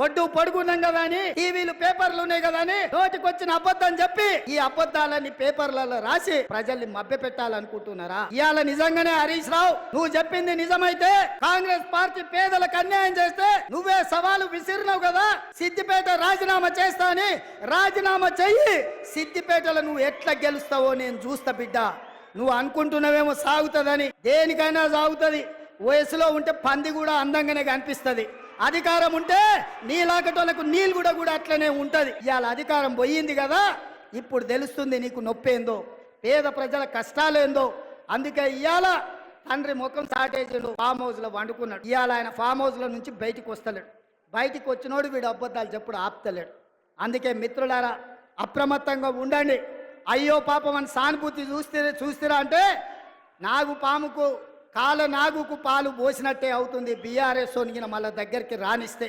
ఒడ్డు పడుకున్నాం కదా అని, టీవీలు పేపర్లు ఉన్నాయి కదా అని నోటికొచ్చిన అబద్ధం చెప్పి ఈ అబద్ధాలని పేపర్లలో రాసి ప్రజల్ని మభ్య పెట్టాలనుకుంటున్నారా? ఇవాళ నిజంగానే హరీష్ రావు నువ్వు చెప్పింది నిజమైతే, కాంగ్రెస్ పార్టీ పేదలకు అన్యాయం చేస్తే నువ్వే సవాలు విసిరినావు కదా, సిద్దిపేట రాజీనామా చేస్తా అని. రాజీనామా చెయ్యి, సిద్దిపేటలో నువ్వు ఎట్లా గెలుస్తావో నేను చూస్తా బిడ్డ. నువ్వు అనుకుంటున్నావేమో సాగుతుందని, దేనికైనా సాగుతుంది. వయసులో ఉంటే పంది కూడా అందంగానే కనిపిస్తుంది. అధికారం ఉంటే నీలాకటోళ్ళకు నీళ్ళు కూడా అట్లనే ఉంటది. ఇవాళ అధికారం పోయింది కదా, ఇప్పుడు తెలుస్తుంది నీకు నొప్పేందో, పేద ప్రజల కష్టాలేందో. అందుకే ఇవాళ తండ్రి ముఖం సాటేజీలు ఫామ్ హౌస్ లో వండుకున్నాడు. ఇవాళ ఆయన ఫామ్ హౌస్ లో నుంచి బయటికి వస్తలేడు. బయటికి వచ్చినోడు వీడు అబద్ధాలు చెప్పుడు ఆపుతలేడు. అందుకే మిత్రులారా అప్రమత్తంగా ఉండండి. అయ్యో పాపం అని సానుభూతి చూస్తారా అంటే నాగు పాముకు నాగుకు పాలు పోసినట్టే అవుతుంది. బీఆర్ఎస్ మళ్ళీ దగ్గరికి రానిస్తే.